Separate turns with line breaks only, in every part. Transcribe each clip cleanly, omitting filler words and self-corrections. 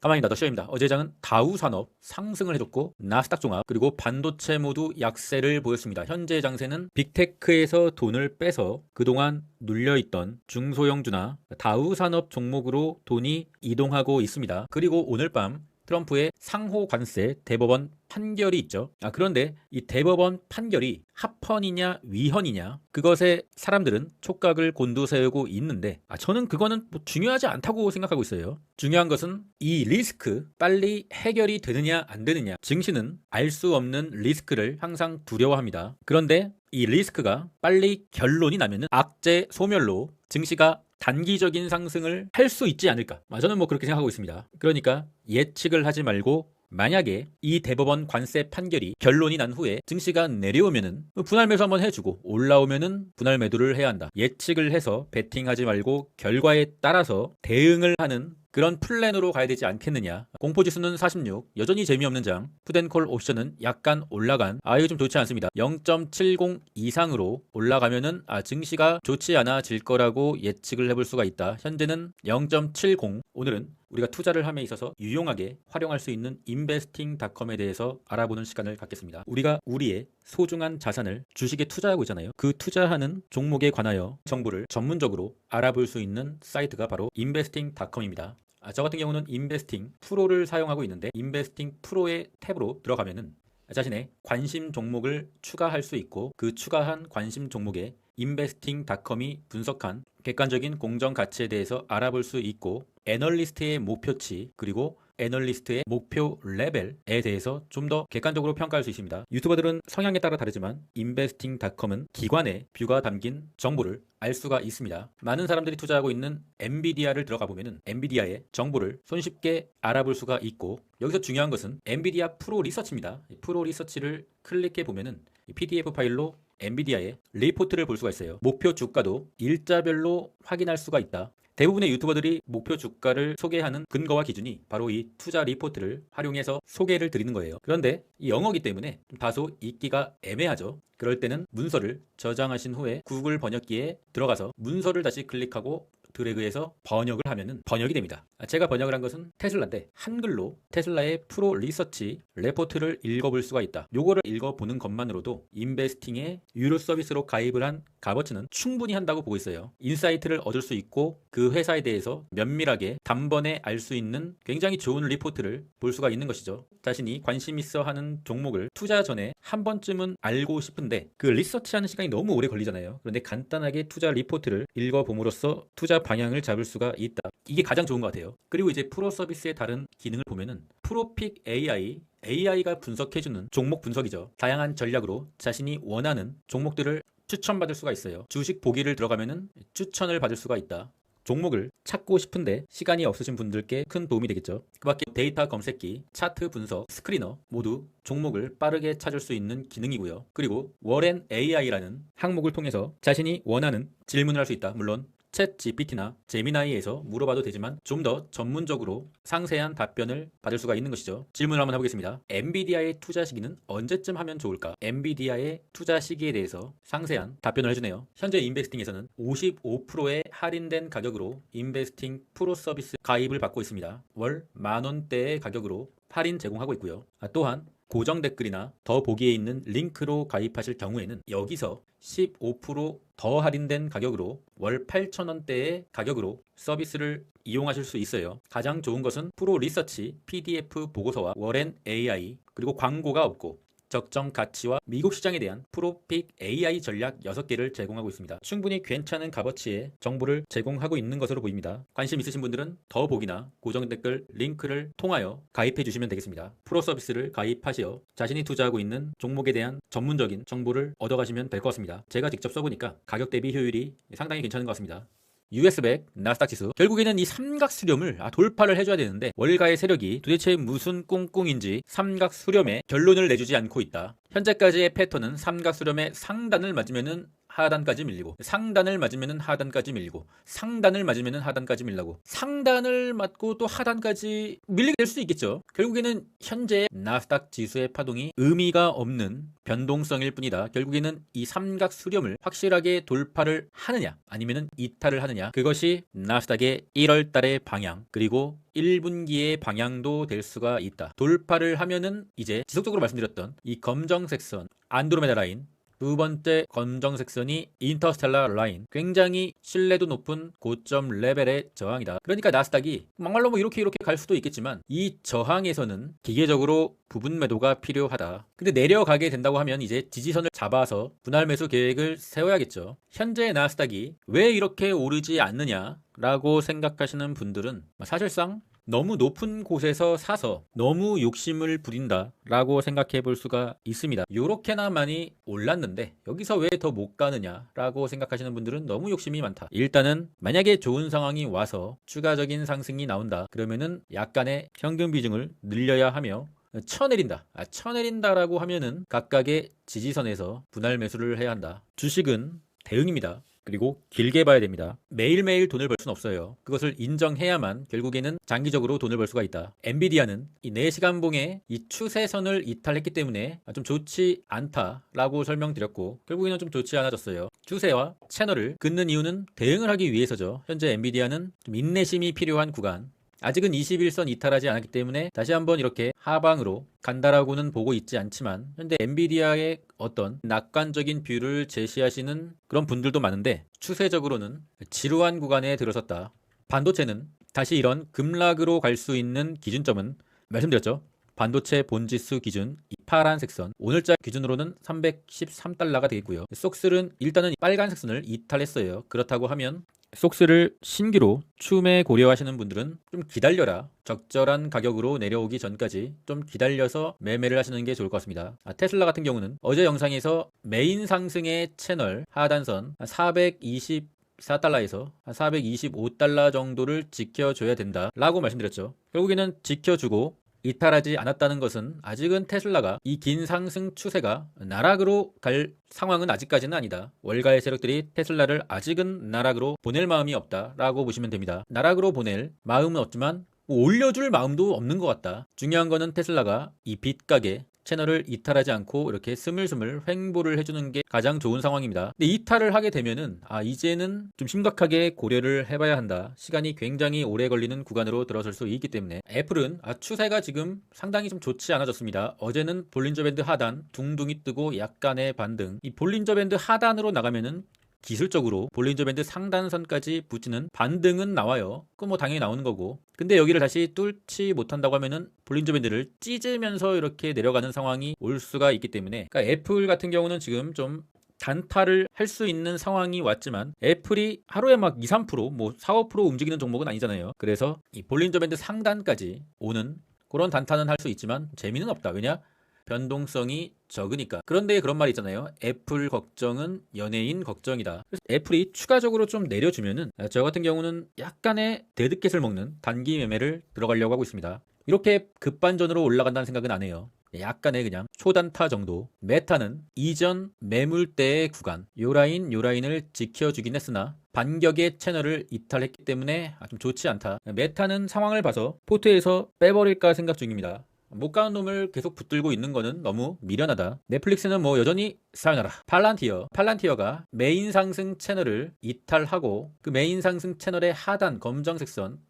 가만히 놔둬 시험입니다. 어제 장은 다우산업 상승을 해줬고 나스닥 종합 그리고 반도체 모두 약세를 보였습니다. 현재 장세는 빅테크에서 돈을 빼서 그동안 눌려있던 중소형주나 다우산업 종목으로 돈이 이동하고 있습니다. 그리고 오늘 밤 트럼프의 상호 관세 대법원 판결이 있죠. 그런데 이 대법원 판결이 합헌이냐 위헌이냐 그것에 사람들은 촉각을 곤두세우고 있는데 저는 그거는 뭐 중요하지 않다고 생각하고 있어요. 중요한 것은 이 리스크 빨리 해결이 되느냐 안 되느냐. 증시는 알 수 없는 리스크를 항상 두려워합니다. 그런데 이 리스크가 빨리 결론이 나면은 악재 소멸로 증시가 단기적인 상승을 할 수 있지 않을까. 저는 뭐 그렇게 생각하고 있습니다. 그러니까 예측을 하지 말고 만약에 이 대법원 관세 판결이 결론이 난 후에 증시가 내려오면은 분할 매수 한번 해주고 올라오면은 분할 매도를 해야 한다. 예측을 해서 베팅하지 말고 결과에 따라서 대응을 하는 그런 플랜으로 가야 되지 않겠느냐. 공포지수는 46, 여전히 재미없는 장. 푸드앤콜 옵션은 약간 올라간. 이거 좀 좋지 않습니다. 0.70 이상으로 올라가면은 증시가 좋지 않아질 거라고 예측을 해볼 수가 있다. 현재는 0.70. 오늘은 우리가 투자를 함에 있어서 유용하게 활용할 수 있는 investing.com에 대해서 알아보는 시간을 갖겠습니다. 우리가 우리의 소중한 자산을 주식에 투자하고 있잖아요. 그 투자하는 종목에 관하여 정보를 전문적으로 알아볼 수 있는 사이트가 바로 investing.com입니다. 저 같은 경우는 인베스팅 프로를 사용하고 있는데 인베스팅 프로의 탭으로 들어가면은 자신의 관심 종목을 추가할 수 있고 그 추가한 관심 종목에 investing.com이 분석한 객관적인 공정 가치에 대해서 알아볼 수 있고 애널리스트의 목표치 그리고 애널리스트의 목표 레벨에 대해서 좀 더 객관적으로 평가할 수 있습니다. 유튜버들은 성향에 따라 다르지만 investing.com은 기관의 뷰가 담긴 정보를 알 수가 있습니다. 많은 사람들이 투자하고 있는 엔비디아를 들어가 보면은 엔비디아의 정보를 손쉽게 알아볼 수가 있고 여기서 중요한 것은 엔비디아 프로 리서치입니다. 프로 리서치를 클릭해 보면은 PDF 파일로 엔비디아의 리포트를 볼 수가 있어요. 목표 주가도 일자별로 확인할 수가 있다. 대부분의 유튜버들이 목표 주가를 소개하는 근거와 기준이 바로 이 투자 리포트를 활용해서 소개를 드리는 거예요. 그런데 이 영어이기 때문에 다소 읽기가 애매하죠. 그럴 때는 문서를 저장하신 후에 구글 번역기에 들어가서 문서를 다시 클릭하고 드래그해서 번역을 하면은 번역이 됩니다. 제가 번역을 한 것은 테슬라인데 한글로 테슬라의 프로 리서치 레포트를 읽어볼 수가 있다. 요거를 읽어보는 것만으로도 인베스팅의 유료 서비스로 가입을 한 값어치는 충분히 한다고 보고 있어요. 인사이트를 얻을 수 있고 그 회사에 대해서 면밀하게 단번에 알 수 있는 굉장히 좋은 리포트를 볼 수가 있는 것이죠. 자신이 관심 있어 하는 종목을 투자 전에 한 번쯤은 알고 싶은데 그 리서치하는 시간이 너무 오래 걸리잖아요. 그런데 간단하게 투자 리포트를 읽어봄으로써 투자 방향을 잡을 수가 있다. 이게 가장 좋은 것 같아요. 그리고 이제 프로 서비스의 다른 기능을 보면은 프로픽 AI AI가 분석해주는 종목 분석이죠. 다양한 전략으로 자신이 원하는 종목들을 추천받을 수가 있어요. 주식 보기를 들어가면은 추천을 받을 수가 있다. 종목을 찾고 싶은데 시간이 없으신 분들께 큰 도움이 되겠죠. 그 밖에 데이터 검색기, 차트 분석, 스크리너 모두 종목을 빠르게 찾을 수 있는 기능이고요. 그리고 워렌 AI라는 항목을 통해서 자신이 원하는 질문을 할 수 있다. 물론 챗 GPT나 제미나이에서 물어봐도 되지만 좀 더 전문적으로 상세한 답변을 받을 수가 있는 것이죠. 질문을 한번 해보겠습니다. 엔비디아의 투자 시기는 언제쯤 하면 좋을까? 엔비디아의 투자 시기에 대해서 상세한 답변을 해주네요. 현재 인베스팅에서는 55%의 할인된 가격으로 인베스팅 프로 서비스 가입을 받고 있습니다. 월 10,000원대의 가격으로 할인 제공하고 있고요. 또한 고정 댓글이나 더 보기에 있는 링크로 가입하실 경우에는 여기서 15% 더 할인된 가격으로 월 8,000원대의 가격으로 서비스를 이용하실 수 있어요. 가장 좋은 것은 프로 리서치 PDF 보고서와 워렌 AI 그리고 광고가 없고 적정 가치와 미국 시장에 대한 프로픽 AI 전략 6개를 제공하고 있습니다. 충분히 괜찮은 값어치의 정보를 제공하고 있는 것으로 보입니다. 관심 있으신 분들은 더보기나 고정 댓글 링크를 통하여 가입해 주시면 되겠습니다. 프로 서비스를 가입하시어 자신이 투자하고 있는 종목에 대한 전문적인 정보를 얻어가시면 될 것 같습니다. 제가 직접 써보니까 가격 대비 효율이 상당히 괜찮은 것 같습니다. US100, 나스닥 지수. 결국에는 이 삼각 수렴을 돌파를 해줘야 되는데 월가의 세력이 도대체 무슨 꿍꿍인지 삼각 수렴에 결론을 내주지 않고 있다. 현재까지의 패턴은 삼각 수렴의 상단을 맞으면은 하단까지 밀리고, 상단을 맞으면은 하단까지 밀리고, 상단을 맞으면은 하단까지 밀라고, 상단을 맞고 또 하단까지 밀리게 될 수도 있겠죠. 결국에는 현재 나스닥 지수의 파동이 의미가 없는 변동성일 뿐이다. 결국에는 이 삼각 수렴을 확실하게 돌파를 하느냐 아니면은 이탈을 하느냐, 그것이 나스닥의 1월 달의 방향 그리고 1분기의 방향도 될 수가 있다. 돌파를 하면은 이제 지속적으로 말씀드렸던 이 검정색 선 안드로메다 라인, 두 번째 검정색 선이 인터스텔라 라인, 굉장히 신뢰도 높은 고점 레벨의 저항이다. 그러니까 나스닥이 막말로 뭐 이렇게 갈 수도 있겠지만 이 저항에서는 기계적으로 부분 매도가 필요하다. 근데 내려가게 된다고 하면 이제 지지선을 잡아서 분할 매수 계획을 세워야겠죠. 현재 나스닥이 왜 이렇게 오르지 않느냐라고 생각하시는 분들은 사실상 너무 높은 곳에서 사서 너무 욕심을 부린다 라고 생각해 볼 수가 있습니다. 요렇게나 많이 올랐는데 여기서 왜 더 못 가느냐 라고 생각하시는 분들은 너무 욕심이 많다. 일단은 만약에 좋은 상황이 와서 추가적인 상승이 나온다 그러면은 약간의 현금 비중을 늘려야 하며, 쳐내린다. 쳐내린다라고 하면은 각각의 지지선에서 분할 매수를 해야 한다. 주식은 대응입니다. 그리고 길게 봐야 됩니다. 매일매일 돈을 벌 수는 없어요. 그것을 인정해야만 결국에는 장기적으로 돈을 벌 수가 있다. 엔비디아는 이 4시간 봉의 이 추세선을 이탈했기 때문에 좀 좋지 않다라고 설명드렸고, 결국에는 좀 좋지 않아졌어요. 추세와 채널을 긋는 이유는 대응을 하기 위해서죠. 현재 엔비디아는 좀 인내심이 필요한 구간, 아직은 21선 이탈하지 않았기 때문에 다시 한번 이렇게 하방으로 간다라고는 보고 있지 않지만, 현재 엔비디아의 어떤 낙관적인 뷰를 제시하시는 그런 분들도 많은데 추세적으로는 지루한 구간에 들어섰다. 반도체는 다시 이런 급락으로 갈 수 있는 기준점은 말씀드렸죠. 반도체 본지수 기준 이 파란색 선, 오늘자 기준으로는 313달러가 되겠고요. 쏙슬은 일단은 빨간색 선을 이탈했어요. 그렇다고 하면 쏙스를 신규로 추매 고려하시는 분들은 좀 기다려라. 적절한 가격으로 내려오기 전까지 좀 기다려서 매매를 하시는 게 좋을 것 같습니다. 테슬라 같은 경우는 어제 영상에서 메인 상승의 채널 하단선 424달러에서 425달러 정도를 지켜줘야 된다라고 말씀드렸죠. 결국에는 지켜주고 이탈하지 않았다는 것은 아직은 테슬라가 이 긴 상승 추세가 나락으로 갈 상황은 아직까지는 아니다. 월가의 세력들이 테슬라를 아직은 나락으로 보낼 마음이 없다라고 보시면 됩니다. 나락으로 보낼 마음은 없지만 올려줄 마음도 없는 것 같다. 중요한 거는 테슬라가 이 빚가게 채널을 이탈하지 않고 이렇게 스물스물 횡보를 해주는 게 가장 좋은 상황입니다. 근데 이탈을 하게 되면은 이제는 좀 심각하게 고려를 해봐야 한다. 시간이 굉장히 오래 걸리는 구간으로 들어설 수 있기 때문에 애플은 추세가 지금 상당히 좀 좋지 않아졌습니다. 어제는 볼린저 밴드 하단 둥둥이 뜨고 약간의 반등, 이 볼린저 밴드 하단으로 나가면은 기술적으로 볼린저 밴드 상단선까지 붙이는 반등은 나와요. 그건 뭐 당연히 나오는 거고, 근데 여기를 다시 뚫지 못한다고 하면은 볼린저 밴드를 찢으면서 이렇게 내려가는 상황이 올 수가 있기 때문에, 그러니까 애플 같은 경우는 지금 좀 단타를 할 수 있는 상황이 왔지만 애플이 하루에 막 2, 3%, 뭐 4, 5% 움직이는 종목은 아니잖아요. 그래서 이 볼린저 밴드 상단까지 오는 그런 단타는 할 수 있지만 재미는 없다. 왜냐? 변동성이 적으니까. 그런데 그런 말이 있잖아요. 애플 걱정은 연예인 걱정이다. 그래서 애플이 추가적으로 좀 내려주면은 저 같은 경우는 약간의 데드캣을 먹는 단기 매매를 들어가려고 하고 있습니다. 이렇게 급반전으로 올라간다는 생각은 안 해요. 약간의 그냥 초단타 정도. 메타는 이전 매물대의 구간, 요 라인을 지켜주긴 했으나 반격의 채널을 이탈했기 때문에 좀 좋지 않다. 메타는 상황을 봐서 포트에서 빼버릴까 생각 중입니다. 못 가는 놈을 계속 붙들고 있는 거는 너무 미련하다. 넷플릭스는 뭐 여전히 사요나라. 팔란티어가 메인 상승 채널을 이탈하고 그 메인 상승 채널의 하단 검정색 선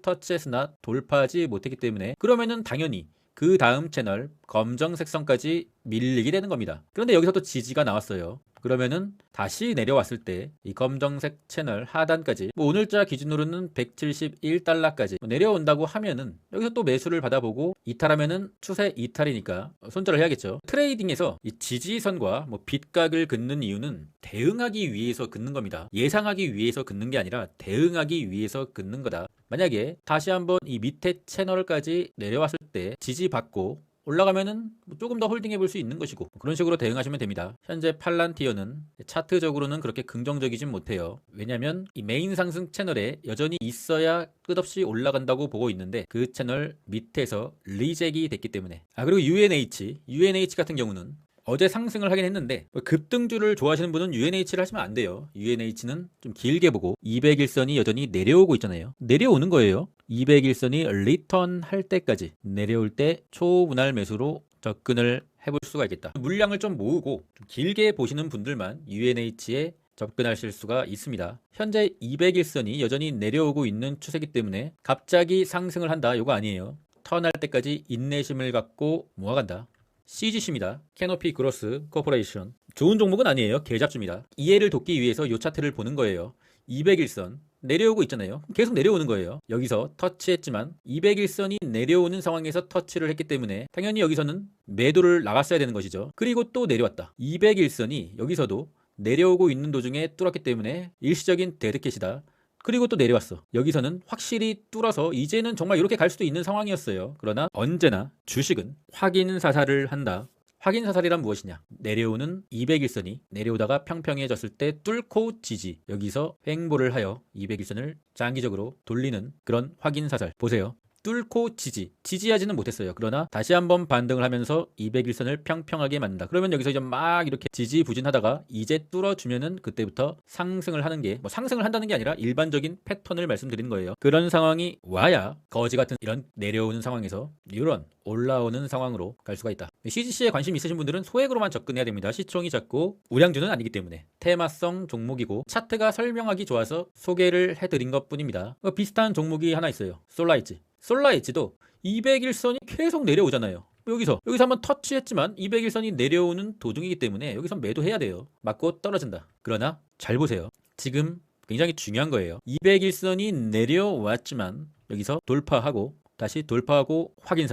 터치했으나 돌파하지 못했기 때문에, 그러면은 당연히 그 다음 채널 검정색 선까지 밀리게 되는 겁니다. 그런데 여기서 또 지지가 나왔어요. 그러면은 다시 내려왔을 때 이 검정색 채널 하단까지, 뭐 오늘자 기준으로는 171달러까지 내려온다고 하면은 여기서 또 매수를 받아보고 이탈하면은 추세 이탈이니까 손절을 해야겠죠. 트레이딩에서 이 지지선과 뭐 빗각을 긋는 이유는 대응하기 위해서 긋는 겁니다. 예상하기 위해서 긋는 게 아니라 대응하기 위해서 긋는 거다. 만약에 다시 한번 이 밑에 채널까지 내려왔을 때 지지받고 올라가면은 조금 더 홀딩해 볼 수 있는 것이고, 그런 식으로 대응하시면 됩니다. 현재 팔란티어는 차트적으로는 그렇게 긍정적이진 못해요. 왜냐면 이 메인 상승 채널에 여전히 있어야 끝없이 올라간다고 보고 있는데 그 채널 밑에서 리젝이 됐기 때문에. 그리고 UNH 같은 경우는 어제 상승을 하긴 했는데 급등주를 좋아하시는 분은 UNH를 하시면 안 돼요. UNH는 좀 길게 보고 200일선이 여전히 내려오고 있잖아요. 내려오는 거예요. 200일선이 리턴 할 때까지 내려올 때 초분할 매수로 접근을 해볼 수가 있겠다. 물량을 좀 모으고 좀 길게 보시는 분들만 UNH에 접근하실 수가 있습니다. 현재 200일선이 여전히 내려오고 있는 추세이기 때문에 갑자기 상승을 한다 이거 아니에요. 턴할 때까지 인내심을 갖고 모아간다. CGC입니다. 캐노피 그로스 코퍼레이션. 좋은 종목은 아니에요. 계잡주입니다. 이해를 돕기 위해서 이 차트를 보는 거예요. 200일선 내려오고 있잖아요. 계속 내려오는 거예요. 여기서 터치했지만 200일선이 내려오는 상황에서 터치를 했기 때문에 당연히 여기서는 매도를 나갔어야 되는 것이죠. 그리고 또 내려왔다. 200일선이 여기서도 내려오고 있는 도중에 뚫었기 때문에 일시적인 데드캣이다. 그리고 또 내려왔어. 여기서는 확실히 뚫어서 이제는 정말 이렇게 갈 수도 있는 상황이었어요. 그러나 언제나 주식은 확인 사살을 한다. 확인 사살이란 무엇이냐? 내려오는 200일선이 내려오다가 평평해졌을 때 뚫고 지지. 여기서 횡보를 하여 200일선을 장기적으로 돌리는 그런 확인 사살. 보세요. 뚫고 지지하지는 못했어요. 그러나 다시 한번 반등을 하면서 200일선을 평평하게 만든다. 그러면 여기서 이제 막 이렇게 지지부진하다가 이제 뚫어주면은 그때부터 상승을 하는 게, 뭐 상승을 한다는 게 아니라 일반적인 패턴을 말씀드리는 거예요. 그런 상황이 와야 거지 같은 이런 내려오는 상황에서 이런 올라오는 상황으로 갈 수가 있다. CGC에 관심 있으신 분들은 소액으로만 접근해야 됩니다. 시총이 작고 우량주는 아니기 때문에 테마성 종목이고 차트가 설명하기 좋아서 소개를 해드린 것 뿐입니다. 비슷한 종목이 하나 있어요. 솔라엣지도 200일선이 계속 내려오잖아요. 여기서 한번 터치했지만 200일선이 내려오는 도중이기 때문에 여기서 매도해야 돼요. 맞고 떨어진다. 그러나 잘 보세요. 지금 굉장히 중요한 거예요. 200일선이 내려왔지만 여기서 돌파하고 다시 돌파하고 확인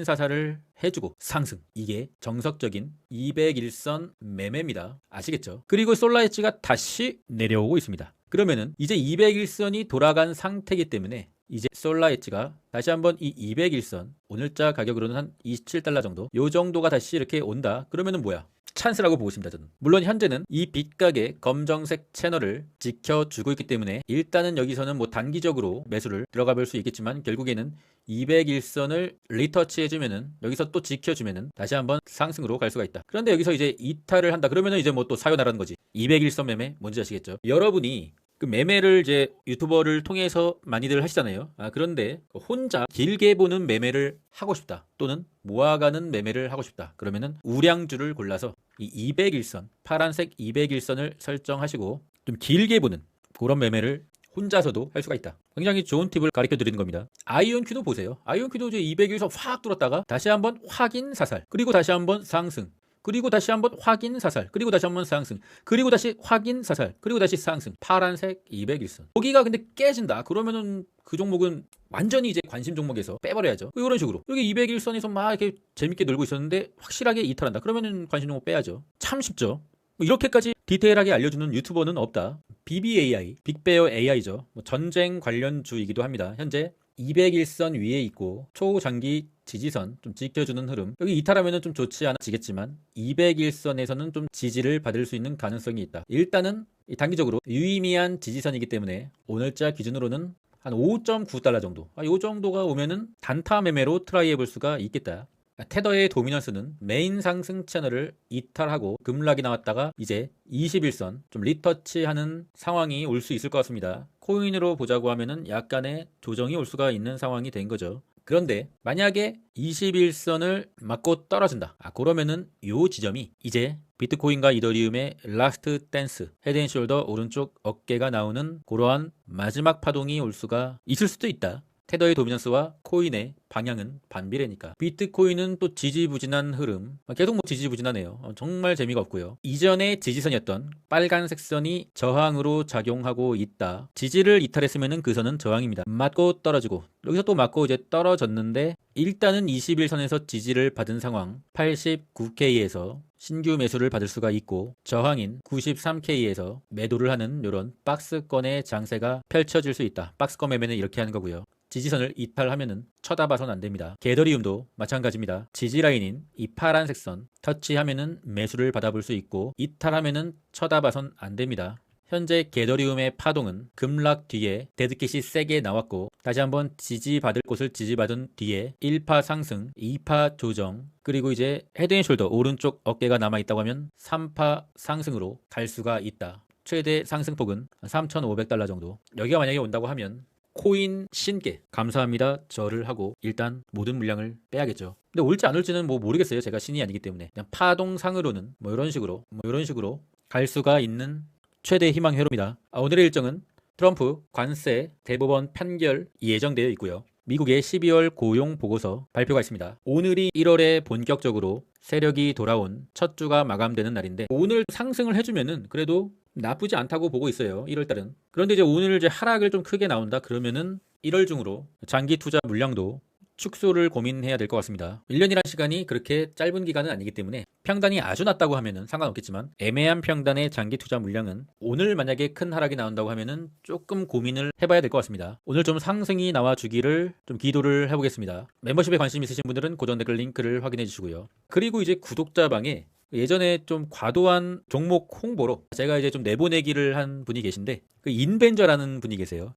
사살을 해주고 상승. 이게 정석적인 200일선 매매입니다. 아시겠죠? 그리고 솔라엣지가 다시 내려오고 있습니다. 그러면은 이제 200일선이 돌아간 상태이기 때문에 이제 솔라엣지가 다시 한번 이 200일선 오늘자 가격으로는 한 27달러 정도 요 정도가 다시 이렇게 온다. 그러면은 뭐야? 찬스라고 보고 있습니다. 저는. 물론 현재는 이 빛각의 검정색 채널을 지켜주고 있기 때문에 일단은 여기서는 뭐 단기적으로 매수를 들어가 볼 수 있겠지만 결국에는 200일선을 리터치해주면은 여기서 또 지켜주면은 다시 한번 상승으로 갈 수가 있다. 그런데 여기서 이제 이탈을 한다. 그러면은 이제 뭐 또 사요나라는 거지. 200일선 매매 뭔지 아시겠죠? 여러분이 그 매매를 이제 유튜버를 통해서 많이들 하시잖아요. 그런데 혼자 길게 보는 매매를 하고 싶다. 또는 모아가는 매매를 하고 싶다. 그러면은 우량주를 골라서 이 200일선, 파란색 200일선을 설정하시고 좀 길게 보는 그런 매매를 혼자서도 할 수가 있다. 굉장히 좋은 팁을 가르쳐 드리는 겁니다. 아이온큐도 보세요. 아이온큐도 이제 200일선 확 뚫었다가 다시 한번 확인 사살. 그리고 다시 한번 상승. 그리고 다시 한번 확인 사살, 그리고 다시 한번 상승, 그리고 다시 확인 사살, 그리고 다시 상승. 파란색 200일선. 여기가 근데 깨진다. 그러면은 그 종목은 완전히 이제 관심 종목에서 빼버려야죠. 이런 식으로 여기 200일선에서 막 이렇게 재밌게 놀고 있었는데 확실하게 이탈한다. 그러면은 관심 종목 빼야죠. 참 쉽죠. 이렇게까지 디테일하게 알려주는 유튜버는 없다. BBAI, 빅베어 AI죠. 전쟁 관련주이기도 합니다. 현재 200일선 위에 있고 초장기 지지선 좀 지켜주는 흐름. 여기 이탈하면 좀 좋지 않아지겠지만 200일선에서는 좀 지지를 받을 수 있는 가능성이 있다. 일단은 단기적으로 유의미한 지지선이기 때문에 오늘자 기준으로는 한 5.9달러 정도. 이 정도가 오면은 단타 매매로 트라이 해볼 수가 있겠다. 테더의 도미넌스는 메인 상승 채널을 이탈하고 급락이 나왔다가 이제 21선 좀 리터치하는 상황이 올 수 있을 것 같습니다. 코인으로 보자고 하면은 약간의 조정이 올 수가 있는 상황이 된 거죠. 그런데 만약에 21선을 맞고 떨어진다. 그러면은 요 지점이 이제 비트코인과 이더리움의 라스트 댄스, 헤드앤숄더 오른쪽 어깨가 나오는 그러한 마지막 파동이 올 수가 있을 수도 있다. 테더의 도미넌스와 코인의 방향은 반비례니까. 비트코인은 또 지지부진한 흐름. 계속 지지부진하네요. 정말 재미가 없고요. 이전의 지지선이었던 빨간색 선이 저항으로 작용하고 있다. 지지를 이탈했으면 그 선은 저항입니다. 맞고 떨어지고 여기서 또 맞고 이제 떨어졌는데 일단은 21선에서 지지를 받은 상황 89K에서 신규 매수를 받을 수가 있고 저항인 93K에서 매도를 하는 이런 박스권의 장세가 펼쳐질 수 있다. 박스권 매매는 이렇게 하는 거고요. 지지선을 이탈하면은 쳐다봐선 안 됩니다. 게더리움도 마찬가지입니다. 지지라인인 이 파란색 선 터치하면은 매수를 받아볼 수 있고 이탈하면은 쳐다봐선 안 됩니다. 현재 게더리움의 파동은 급락 뒤에 데드캣이 세게 나왔고 다시 한번 지지받을 곳을 지지받은 뒤에 1파 상승, 2파 조정, 그리고 이제 헤드앤숄더 오른쪽 어깨가 남아있다고 하면 3파 상승으로 갈 수가 있다. 최대 상승폭은 3,500달러 정도. 여기가 만약에 온다고 하면 코인 신께 감사합니다 절을 하고 일단 모든 물량을 빼야겠죠. 근데 올지 안 올지는 뭐 모르겠어요. 제가 신이 아니기 때문에. 그냥 파동상으로는 뭐 이런 식으로 갈 수가 있는 최대 희망 회로입니다. 오늘의 일정은 트럼프 관세 대법원 판결 예정되어 있고요. 미국의 12월 고용 보고서 발표가 있습니다. 오늘이 1월에 본격적으로 세력이 돌아온 첫 주가 마감되는 날인데 오늘 상승을 해주면은 그래도 나쁘지 않다고 보고 있어요. 1월달은. 그런데 이제 오늘 이제 하락을 좀 크게 나온다 그러면은 1월 중으로 장기 투자 물량도 축소를 고민해야 될 것 같습니다. 1년이란 시간이 그렇게 짧은 기간은 아니기 때문에 평단이 아주 낮다고 하면은 상관없겠지만 애매한 평단의 장기 투자 물량은 오늘 만약에 큰 하락이 나온다고 하면은 조금 고민을 해봐야 될 것 같습니다. 오늘 좀 상승이 나와 주기를 좀 기도를 해보겠습니다. 멤버십에 관심 있으신 분들은 고정 댓글 링크를 확인해 주시고요. 그리고 이제 구독자방에 예전에 좀 과도한 종목 홍보로 제가 이제 좀 내보내기를 한 분이 계신데 그 인벤저라는 분이 계세요.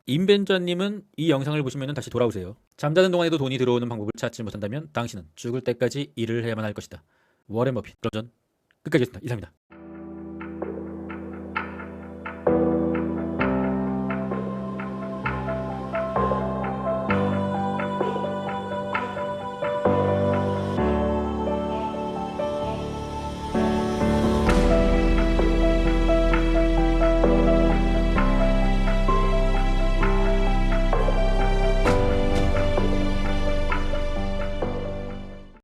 인벤저님은 이 영상을 보시면 다시 돌아오세요. 잠자는 동안에도 돈이 들어오는 방법을 찾지 못한다면 당신은 죽을 때까지 일을 해야만 할 것이다. 워렌 버핏. 그럼 전 끝까지 했습니다. 이상입니다.